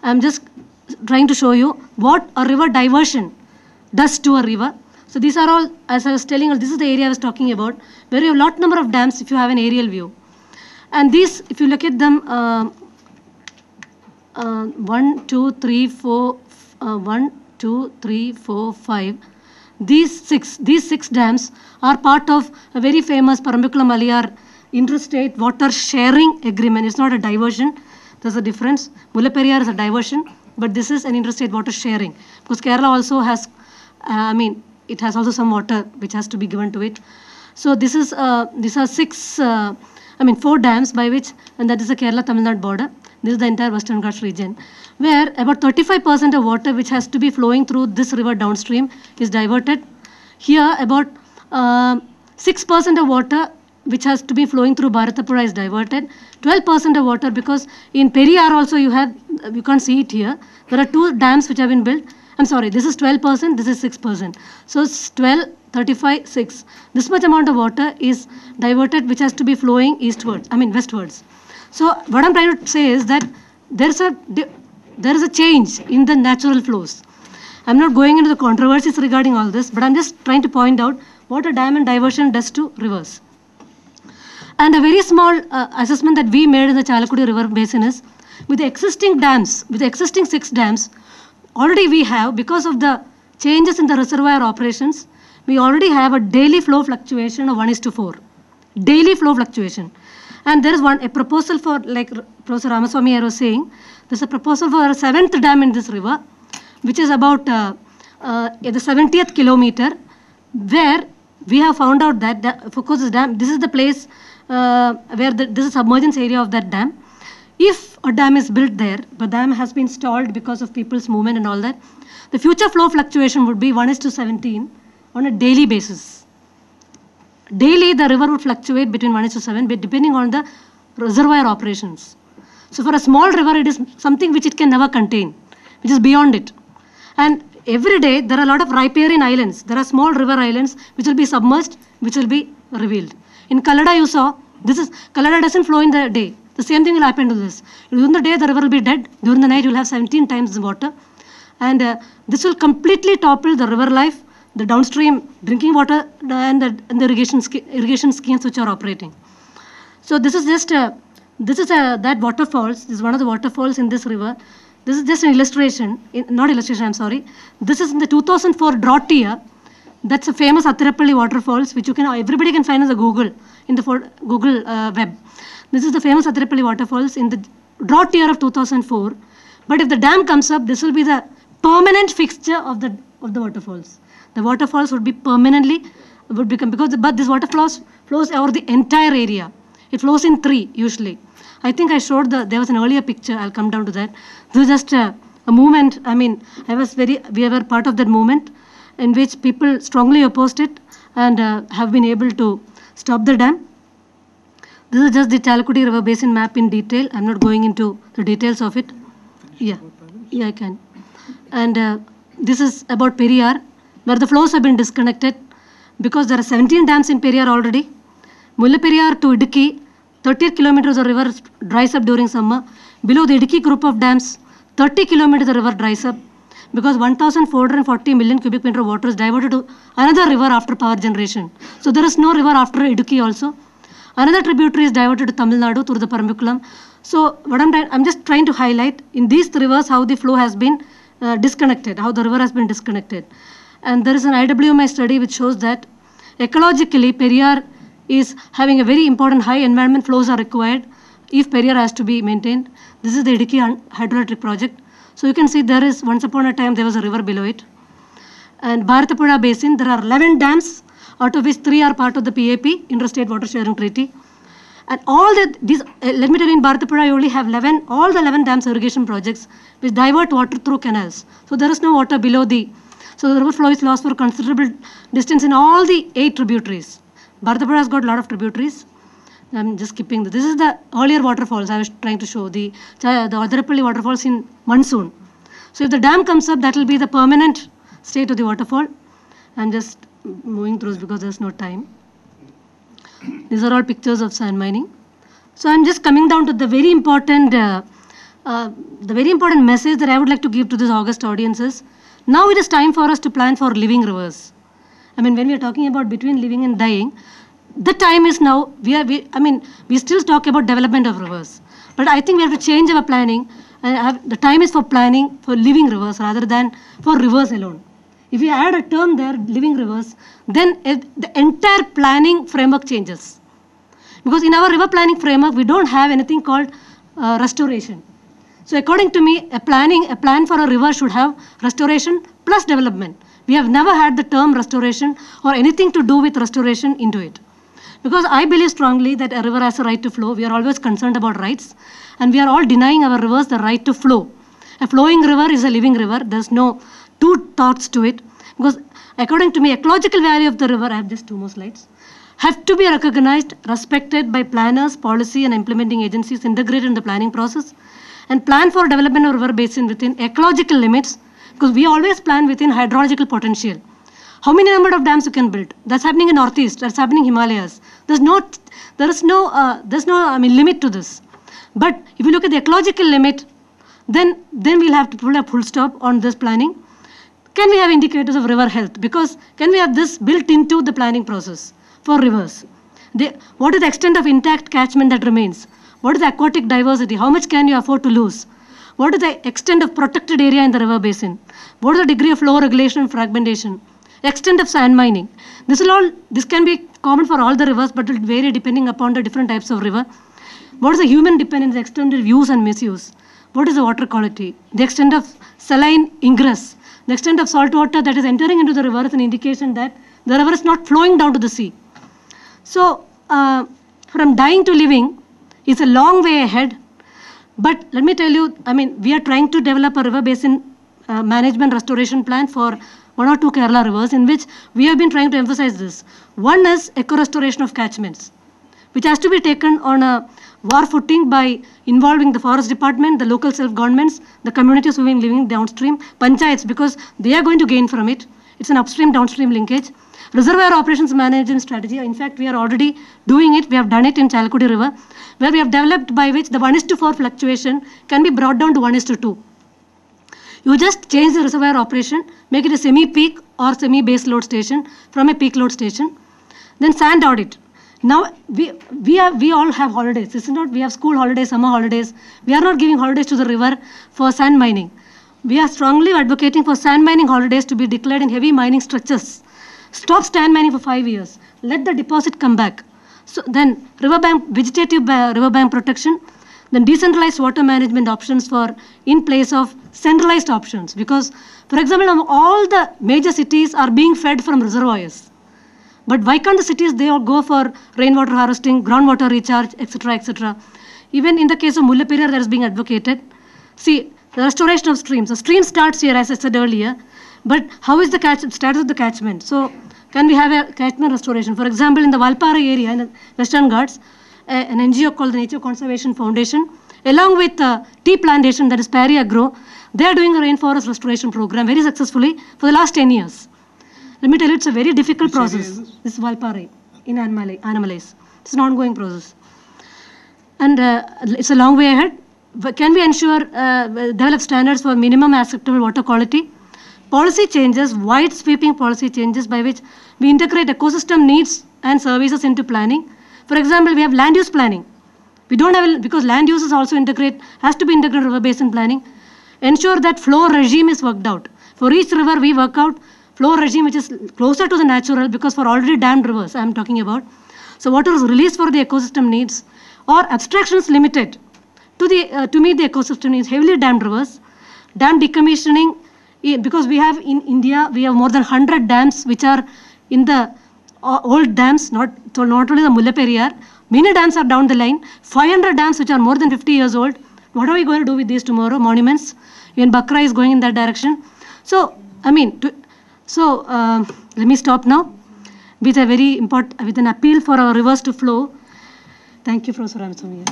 I'm just trying to show you what a river diversion does to a river. So these are all, as I was telling you, this is the area I was talking about, where you have a lot number of dams if you have an aerial view. And these, if you look at them, 1, 2, 3, 4, 1, 2, 3, 4, 5. These six dams are part of a very famous Parambakulam-Aliyar interstate water sharing agreement. It's not a diversion. There's a difference. Mullaperiyar is a diversion, but this is an interstate water sharing. Because Kerala also has, it has also some water which has to be given to it. So this is, these are 4 dams by which, and that is the Kerala-Tamil Nadu border. This is the entire Western Ghats region, where about 35% of water which has to be flowing through this river downstream is diverted. Here, about 6% of water which has to be flowing through Bharatapura is diverted. 12% of water, because in Periyar also you can't see it here. There are 2 dams which have been built. I'm sorry, this is 12%, this is 6%. So it's 12, 35, 6. This much amount of water is diverted which has to be flowing westwards. So what I'm trying to say is that there is a change in the natural flows. I'm not going into the controversies regarding all this, but I'm just trying to point out what a dam and diversion does to rivers. And a very small assessment that we made in the Chalakudy River Basin is, with the existing dams, with the existing 6 dams, already we have, because of the changes in the reservoir operations, we already have a daily flow fluctuation of 1:4. Daily flow fluctuation. And there is a proposal for, like Professor Ramaswamy Iyer was saying, there's a proposal for a 7th dam in this river, which is about the 70th kilometer, where we have found out that, of course, this dam, this is the place where this is submergence area of that dam. If a dam is built there, the dam has been stalled because of people's movement and all that, the future flow fluctuation would be 1:17 on a daily basis. Daily, the river would fluctuate between 1:7, but depending on the reservoir operations. So for a small river, it is something which it can never contain, which is beyond it. And every day, there are a lot of riparian islands. There are small river islands which will be submerged, which will be revealed. In Kallada, you saw, Kallada doesn't flow in the day. The same thing will happen to this. During the day, the river will be dead. During the night, you will have 17 times the water. And this will completely topple the river life, the downstream drinking water, and the irrigation schemes which are operating. So this is just, that waterfalls. This is one of the waterfalls in this river. This is just an illustration, not illustration, I'm sorry. This is in the 2004 drought year. That's a famous Athirappalli waterfalls, which everybody can find in the Google web. This is the famous Athirappalli waterfalls in the drought year of 2004. But if the dam comes up, this will be the permanent fixture of the waterfalls. The waterfalls would be permanently, but this water flows over the entire area. It flows in 3 usually. I think I showed there was an earlier picture, I'll come down to that. This was just a movement, we were part of that movement in which people strongly opposed it and have been able to stop the dam. This is just the Chalakudy River Basin map in detail. I'm not going into the details of it. Yeah, I can. And this is about Periyar, where the flows have been disconnected because there are 17 dams in Periyar already. Mullaperiyar to Idukki, 30 kilometers of river dries up during summer. Below the Idukki group of dams, 30 kilometers of river dries up because 1,440 million cubic meter of water is diverted to another river after power generation. So there is no river after Idukki also. Another tributary is diverted to Tamil Nadu through the Parambakulam. So what I'm just trying to highlight in these rivers how the flow has been disconnected, how the river has been disconnected. And there is an IWMI study which shows that ecologically Periyar is having a very important high environment flows are required if Periyar has to be maintained. This is the Idukki hydroelectric project. So you can see there is, once upon a time, there was a river below it. And Bharatapura Basin, there are 11 dams, out of which 3 are part of the PAP, Interstate Water Sharing Treaty. And all let me tell you, in Bharatapura, you only have all the 11 dams irrigation projects which divert water through canals. So there is no water below so the river flow is lost for considerable distance in all the 8 tributaries. Bharatapura has got a lot of tributaries. I'm just skipping this. This is the earlier waterfalls I was trying to show, the Athirappalli waterfalls in monsoon. So if the dam comes up, that will be the permanent state of the waterfall. I'm just moving through because there's no time. These are all pictures of sand mining. So I'm just coming down to the very important the very important message that I would like to give to this august audience is, now it is time for us to plan for living rivers. I mean, when we are talking about between living and dying, the time is now. We still talk about development of rivers, but I think we have to change our planning. The time is for planning for living rivers rather than for rivers alone. If we add a term there, living rivers, then the entire planning framework changes. Because in our river planning framework, we don't have anything called restoration. So according to me, a plan for a river should have restoration plus development. We have never had the term restoration or anything to do with restoration into it. Because I believe strongly that a river has a right to flow. We are always concerned about rights, and we are all denying our rivers the right to flow. A flowing river is a living river. There's no two thoughts to it. Because according to me, ecological value of the river, I have just 2 more slides, have to be recognized, respected by planners, policy and implementing agencies integrated in the planning process, and plan for development of river basin within ecological limits, because we always plan within hydrological potential. How many number of dams you can build? That's happening in Northeast, that's happening in Himalayas. There's no limit to this. But if you look at the ecological limit, then we'll have to put a full stop on this planning. Can we have indicators of river health? Because can we have this built into the planning process for rivers? What is the extent of intact catchment that remains? What is the aquatic diversity? How much can you afford to lose? What is the extent of protected area in the river basin? What is the degree of flow regulation and fragmentation? Extent of sand mining. This can be common for all the rivers, but it will vary depending upon the different types of river. What is the human dependence, the extent of use and misuse? What is the water quality? The extent of saline ingress. The extent of salt water that is entering into the river is an indication that the river is not flowing down to the sea. So, from dying to living is a long way ahead. But let me tell you, we are trying to develop a river basin management restoration plan for 1 or 2 Kerala rivers, in which we have been trying to emphasize this. One is eco-restoration of catchments, which has to be taken on a war footing by involving the forest department, the local self-governments, the communities who are living downstream, panchayats, because they are going to gain from it. It's an upstream-downstream linkage. Reservoir operations management strategy. In fact, we are already doing it. We have done it in Chalakudi River, where we have developed by which the 1:4 fluctuation can be brought down to 1:2. You just change the reservoir operation, make it a semi-peak or semi-base load station from a peak load station. Then sand audit. Now, we all have holidays. This is not, we have school holidays, summer holidays. We are not giving holidays to the river for sand mining. We are strongly advocating for sand mining holidays to be declared in heavy mining structures. Stop sand mining for 5 years. Let the deposit come back. So then vegetative riverbank protection, then decentralized water management options in place of centralized options. Because, for example, all the major cities are being fed from reservoirs. But why can't the cities, they all go for rainwater harvesting, groundwater recharge, etc., etc. Even in the case of Mullaperiyar, that is being advocated. See, the restoration of streams. The stream starts here, as I said earlier. But how is the status of the catchment? So, can we have a catchment restoration? For example, in the Valpara area, in the Western Ghats, an NGO called the Nature Conservation Foundation, along with tea plantation, that is Pari Agro, they are doing a rainforest restoration program very successfully for the last 10 years. Let me tell you, it's a very difficult process. This is Valpara in Animalais. It's an ongoing process. And it's a long way ahead. But can we ensure, develop standards for minimum acceptable water quality? Policy changes, wide sweeping policy changes by which we integrate ecosystem needs and services into planning. For example, we have land use planning. We don't have, because land use is also has to be integrated river basin planning. Ensure that flow regime is worked out. For each river, we work out flow regime which is closer to the natural, because for already dammed rivers I am talking about. So water is released for the ecosystem needs, or abstractions limited to meet the ecosystem needs. Heavily dammed rivers, dam decommissioning, because we have in India, we have more than 100 dams which are in the old dams, not only the Mullaperiyar. Many dams are down the line, 500 dams which are more than 50 years old. What are we going to do with these tomorrow? Monuments. Even Bakra is going in that direction. So, let me stop now with an appeal for our rivers to flow. Thank you, Professor Ramaswamy.